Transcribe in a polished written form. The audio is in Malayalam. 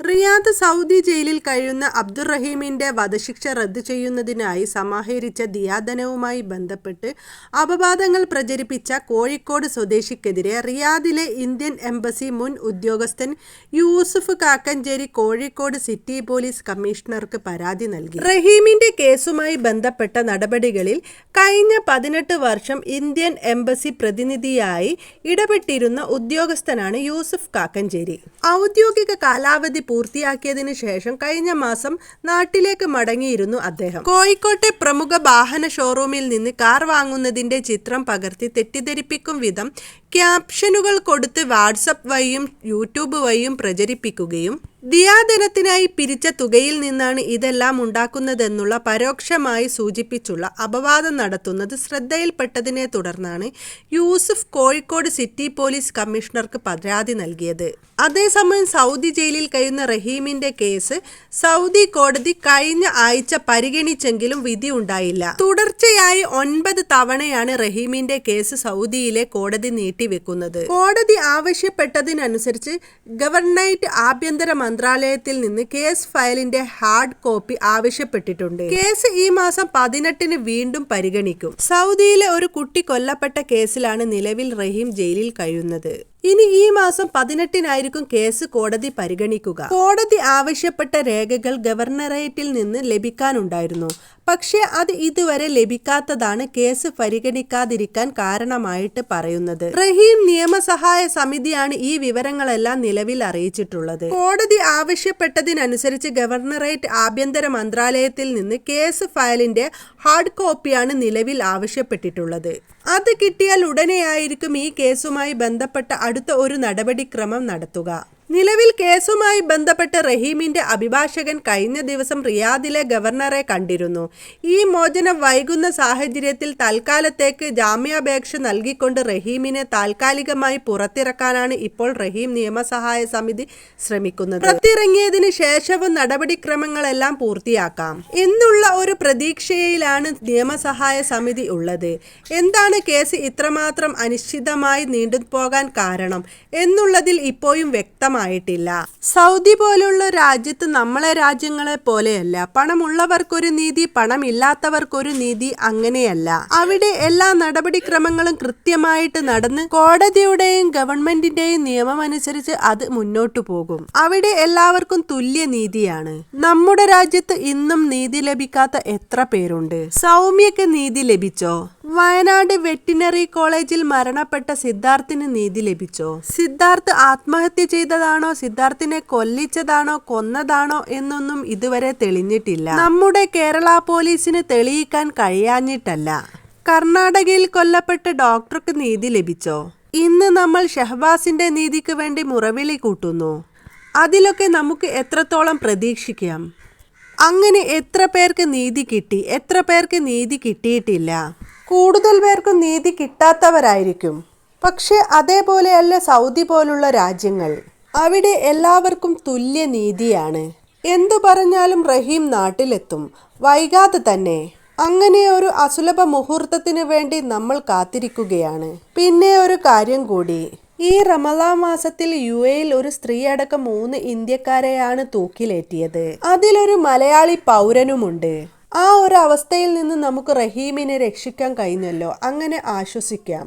റിയാദ് സൗദി ജയിലിൽ കഴിയുന്ന അബ്ദുറഹീമിന്റെ വധശിക്ഷ റദ്ദു ചെയ്യുന്നതിനായി സമാഹരിച്ച ദിയാധനവുമായി ബന്ധപ്പെട്ട് അപവാദങ്ങൾ പ്രചരിപ്പിച്ച കോഴിക്കോട് സ്വദേശിക്കെതിരെ റിയാദിലെ ഇന്ത്യൻ എംബസി മുൻ ഉദ്യോഗസ്ഥൻ യൂസുഫ് കാക്കഞ്ചേരി കോഴിക്കോട് സിറ്റി പോലീസ് കമ്മീഷണർക്ക് പരാതി നൽകി. റഹീമിന്റെ കേസുമായി ബന്ധപ്പെട്ട നടപടികളിൽ കഴിഞ്ഞ 18 വർഷം ഇന്ത്യൻ എംബസി പ്രതിനിധിയായി ഇടപെട്ടിരുന്ന ഉദ്യോഗസ്ഥനാണ് യൂസുഫ് കാക്കഞ്ചേരി. ഔദ്യോഗിക കാലാവധി പൂർത്തിയാക്കിയതിനു ശേഷം കഴിഞ്ഞ മാസം നാട്ടിലേക്ക് മടങ്ങിയിരുന്നു അദ്ദേഹം. കോഴിക്കോട്ടെ പ്രമുഖ വാഹന ഷോറൂമിൽ നിന്ന് കാർ വാങ്ങുന്നതിന്റെ ചിത്രം പകർത്തി തെറ്റിദ്ധരിപ്പിക്കും വിധം ക്യാപ്ഷനുകൾ കൊടുത്ത് വാട്സപ്പ് വഴിയും യൂട്യൂബ് വഴിയും പ്രചരിപ്പിക്കുകയും ദിയാധനത്തിനായി പിരിച്ച തുകയിൽ നിന്നാണ് ഇതെല്ലാം ഉണ്ടാക്കുന്നതെന്നുള്ള പരോക്ഷമായി സൂചിപ്പിച്ചുള്ള അപവാദം നടത്തുന്നത് ശ്രദ്ധയിൽപ്പെട്ടതിനെ തുടർന്നാണ് യൂസുഫ് കോഴിക്കോട് സിറ്റി പോലീസ് കമ്മീഷണർക്ക് പരാതി നൽകിയത്. അതേസമയം സൗദി ജയിലിൽ കഴിയുന്ന റഹീമിന്റെ കേസ് സൗദി കോടതി കഴിഞ്ഞ ആഴ്ച പരിഗണിച്ചെങ്കിലും വിധി ഉണ്ടായില്ല. തുടർച്ചയായി 9 തവണയാണ് റഹീമിന്റെ കേസ് സൗദിയിലെ കോടതി നീട്ടിവെക്കുന്നത്. കോടതി ആവശ്യപ്പെട്ടതിനനുസരിച്ച് ഗവർണറേറ്റ് ആഭ്യന്തര മന്ത്രാലയത്തിൽ നിന്ന് കേസ് ഫയലിന്റെ ഹാർഡ് കോപ്പി ആവശ്യപ്പെട്ടിട്ടുണ്ട്. കേസ് ഈ മാസം 18-ന് വീണ്ടും പരിഗണിക്കും. സൗദിയിലെ ഒരു കുട്ടി കൊല്ലപ്പെട്ട കേസിലാണ് നിലവിൽ റഹീം ജയിലിൽ കഴിയുന്നത്. ഇനി ഈ മാസം 18-നായിരിക്കും കേസ് കോടതി പരിഗണിക്കുക. കോടതി ആവശ്യപ്പെട്ട രേഖകൾ ഗവർണറേറ്റിൽ നിന്ന് ലഭിക്കാനുണ്ടായിരുന്നു. പക്ഷേ അത് ഇതുവരെ ലഭിക്കാത്തതാണ് കേസ് പരിഗണിക്കാതിരിക്കാൻ കാരണമായിട്ട് പറയുന്നത്. റഹീം നിയമസഹായ സമിതിയാണ് ഈ വിവരങ്ങളെല്ലാം നിലവിൽ അറിയിച്ചിട്ടുള്ളത്. കോടതി ആവശ്യപ്പെട്ടതിനനുസരിച്ച് ഗവർണറേറ്റ് ആഭ്യന്തര മന്ത്രാലയത്തിൽ നിന്ന് കേസ് ഫയലിന്റെ ഹാർഡ് കോപ്പിയാണ് നിലവിൽ ആവശ്യപ്പെട്ടിട്ടുള്ളത്. അത് കിട്ടിയാൽ ഉടനെയായിരിക്കും ഈ കേസുമായി ബന്ധപ്പെട്ട അടുത്ത ഒരു നടപടിക്രമം നടത്തുക. നിലവിൽ കേസുമായി ബന്ധപ്പെട്ട് റഹീമിന്റെ അഭിഭാഷകൻ കഴിഞ്ഞ ദിവസം റിയാദിലെ ഗവർണറെ കണ്ടിരുന്നു. ഈ മോചനം വൈകുന്ന സാഹചര്യത്തിൽ തൽക്കാലത്തേക്ക് ജാമ്യാപേക്ഷ നൽകിക്കൊണ്ട് റഹീമിനെ താൽക്കാലികമായി പുറത്തിറക്കാനാണ് ഇപ്പോൾ റഹീം നിയമസഹായ സമിതി ശ്രമിക്കുന്നത്. പുറത്തിറങ്ങിയതിന് ശേഷവും നടപടിക്രമങ്ങളെല്ലാം പൂർത്തിയാക്കാം എന്നുള്ള ഒരു പ്രതീക്ഷയിലാണ് നിയമസഹായ സമിതി ഉള്ളത്. എന്താണ് കേസ് ഇത്രമാത്രം അനിശ്ചിതമായി നീണ്ടുപോകാൻ കാരണം എന്നുള്ളതിൽ ഇപ്പോഴും വ്യക്തമായിട്ടില്ല. സൗദി പോലുള്ള രാജ്യത്ത് നമ്മളെ രാജ്യങ്ങളെ പോലെയല്ല. പണമുള്ളവർക്കൊരു നീതി, പണമില്ലാത്തവർക്കൊരു നീതി, അങ്ങനെയല്ല. അവിടെ എല്ലാ നടപടിക്രമങ്ങളും കൃത്യമായിട്ട് നടന്ന് കോടതിയുടെയും ഗവൺമെന്റിന്റെയും നിയമമനുസരിച്ച് അത് മുന്നോട്ടു പോകും. അവിടെ എല്ലാവർക്കും തുല്യ നീതിയാണ്. നമ്മുടെ രാജ്യത്ത് ഇന്നും നീതി ലഭിക്കാത്ത എത്ര പേരുണ്ട്? സൗമ്യക്ക് നീതി ലഭിച്ചോ? വയനാട് വെറ്റിനറി കോളേജിൽ മരണപ്പെട്ട സിദ്ധാർത്ഥിന് നീതി ലഭിച്ചോ? സിദ്ധാർത്ഥ് ആത്മഹത്യ ചെയ്തതാണോ, സിദ്ധാർത്ഥിനെ കൊല്ലിച്ചതാണോ, കൊന്നതാണോ എന്നൊന്നും ഇതുവരെ തെളിഞ്ഞിട്ടില്ല. നമ്മുടെ കേരള പോലീസിന് തെളിയിക്കാൻ കഴിയാഞ്ഞിട്ടല്ല. കർണാടകയിൽ കൊല്ലപ്പെട്ട ഡോക്ടർക്ക് നീതി ലഭിച്ചോ? ഇന്ന് നമ്മൾ ഷഹബാസിന്റെ നീതിക്ക് വേണ്ടി മുറവിളി കൂട്ടുന്നു. അതിലൊക്കെ നമുക്ക് എത്രത്തോളം പ്രതീക്ഷിക്കാം? അങ്ങനെ എത്ര പേർക്ക് നീതി കിട്ടി, എത്ര പേർക്ക് നീതി കിട്ടിയിട്ടില്ല? കൂടുതൽ പേർക്കും നീതി കിട്ടാത്തവരായിരിക്കും. പക്ഷെ അതേപോലെയല്ല സൗദി പോലുള്ള രാജ്യങ്ങൾ. അവിടെ എല്ലാവർക്കും തുല്യ നീതിയാണ്. എന്തു പറഞ്ഞാലും റഹീം നാട്ടിലെത്തും, വൈകാതെ തന്നെ. അങ്ങനെ ഒരു അസുലഭ മുഹൂർത്തത്തിന് വേണ്ടി നമ്മൾ കാത്തിരിക്കുകയാണ്. പിന്നെ ഒരു കാര്യം കൂടി, ഈ റമദാൻ മാസത്തിൽ UAE-ൽ ഒരു സ്ത്രീ അടക്കം 3 ഇന്ത്യക്കാരെയാണ് തൂക്കിലേറ്റിയത്. അതിലൊരു മലയാളി പൗരനുമുണ്ട്. ആ ഒരു അവസ്ഥയിൽ നിന്ന് നമുക്ക് റഹീമിനെ രക്ഷിക്കാൻ കഴിഞ്ഞല്ലോ. അങ്ങനെ ആശ്വസിക്കാം.